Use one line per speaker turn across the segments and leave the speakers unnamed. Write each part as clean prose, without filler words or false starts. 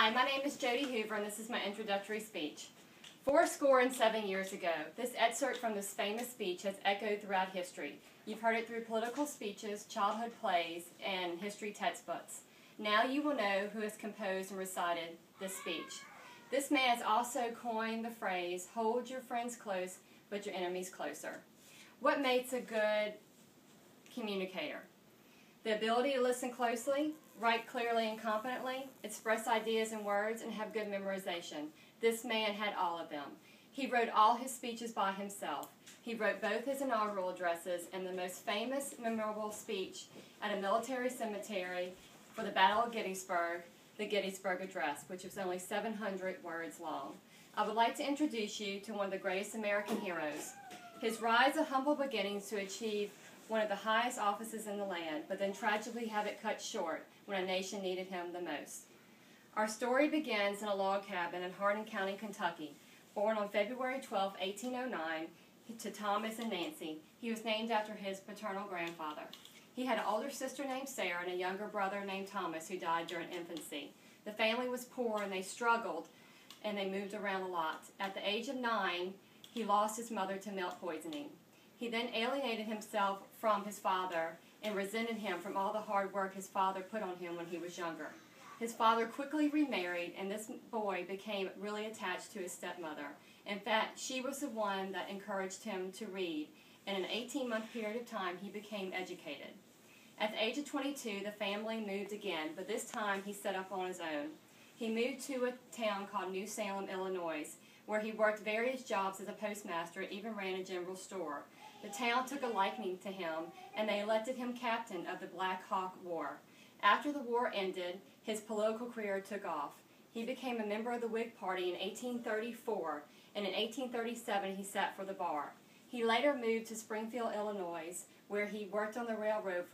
Hi, my name is Jodee Hoover, and this is my introductory speech. 7 years ago, this excerpt from this famous speech has echoed throughout history. You've heard it through political speeches, childhood plays, and history textbooks. Now you will know who has composed and recited this speech. This man has also coined the phrase, hold your friends close, but your enemies closer. What makes a good communicator? The ability to listen closely, write clearly and competently, express ideas in words, and have good memorization. This man had all of them. He wrote all his speeches by himself. He wrote both his inaugural addresses and the most famous, memorable speech at a military cemetery for the Battle of Gettysburg, the Gettysburg Address, which was only 700 words long. I would like to introduce you to one of the greatest American heroes. His rise of humble beginnings to achieve one of the highest offices in the land, but then tragically have it cut short when a nation needed him the most. Our story begins in a log cabin in Hardin County, Kentucky. Born on February 12, 1809, to Thomas and Nancy, he was named after his paternal grandfather. He had an older sister named Sarah and a younger brother named Thomas who died during infancy. The family was poor and they struggled and they moved around a lot. At the age of 9, he lost his mother to milk poisoning. He then alienated himself from his father and resented him from all the hard work his father put on him when he was younger. His father quickly remarried, and this boy became really attached to his stepmother. In fact, she was the one that encouraged him to read, and in an 18-month period of time, he became educated. At the age of 22, the family moved again, but this time he set up on his own. He moved to a town called New Salem, Illinois, where he worked various jobs as a postmaster and even ran a general store. The town took a liking to him, and they elected him captain of the Black Hawk War. After the war ended, his political career took off. He became a member of the Whig Party in 1834, and in 1837 he sat for the bar. He later moved to Springfield, Illinois, where he worked on the railroad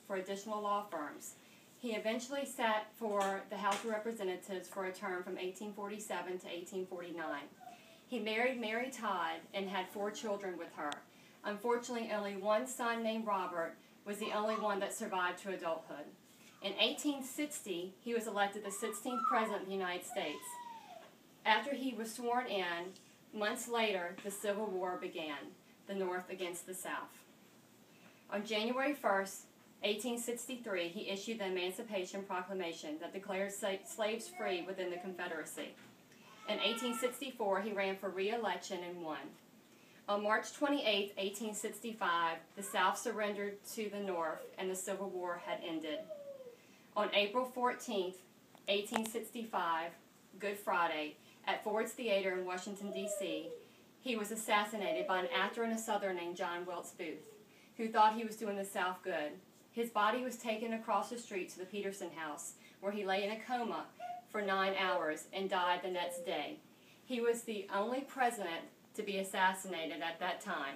for additional law firms. He eventually sat for the House of Representatives for a term from 1847 to 1849. He married Mary Todd and had 4 children with her. Unfortunately, only one son named Robert was the only one that survived to adulthood. In 1860, he was elected the 16th President of the United States. After he was sworn in, months later, the Civil War began, the North against the South. On January 1st, 1863, he issued the Emancipation Proclamation that declared slaves free within the Confederacy. In 1864, he ran for re-election and won. On March 28, 1865, the South surrendered to the North and the Civil War had ended. On April 14, 1865, Good Friday, at Ford's Theater in Washington, D.C., he was assassinated by an actor and a Southerner named John Wilkes Booth, who thought he was doing the South good. His body was taken across the street to the Peterson House, where he lay in a coma for 9 hours and died the next day. He was the only president to be assassinated at that time.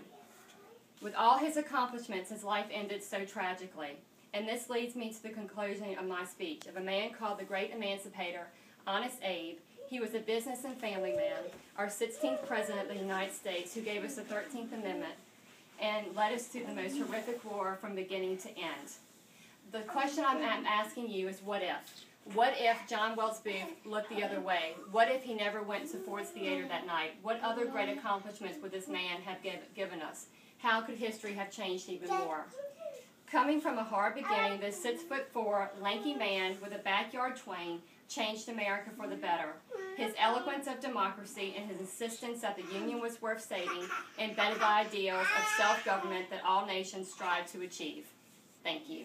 With all his accomplishments, his life ended so tragically. And this leads me to the conclusion of my speech, of a man called the Great Emancipator, Honest Abe. He was a business and family man, our 16th President of the United States, who gave us the 13th Amendment and led us through the most horrific war from beginning to end. The question I'm asking you is, what if? What if John Wilkes Booth looked the other way? What if he never went to Ford's Theater that night? What other great accomplishments would this man have given us? How could history have changed even more? Coming from a hard beginning, this 6'4", lanky man with a backyard twain changed America for the better. His eloquence of democracy and his insistence that the Union was worth saving embedded the ideals of self-government that all nations strive to achieve. Thank you.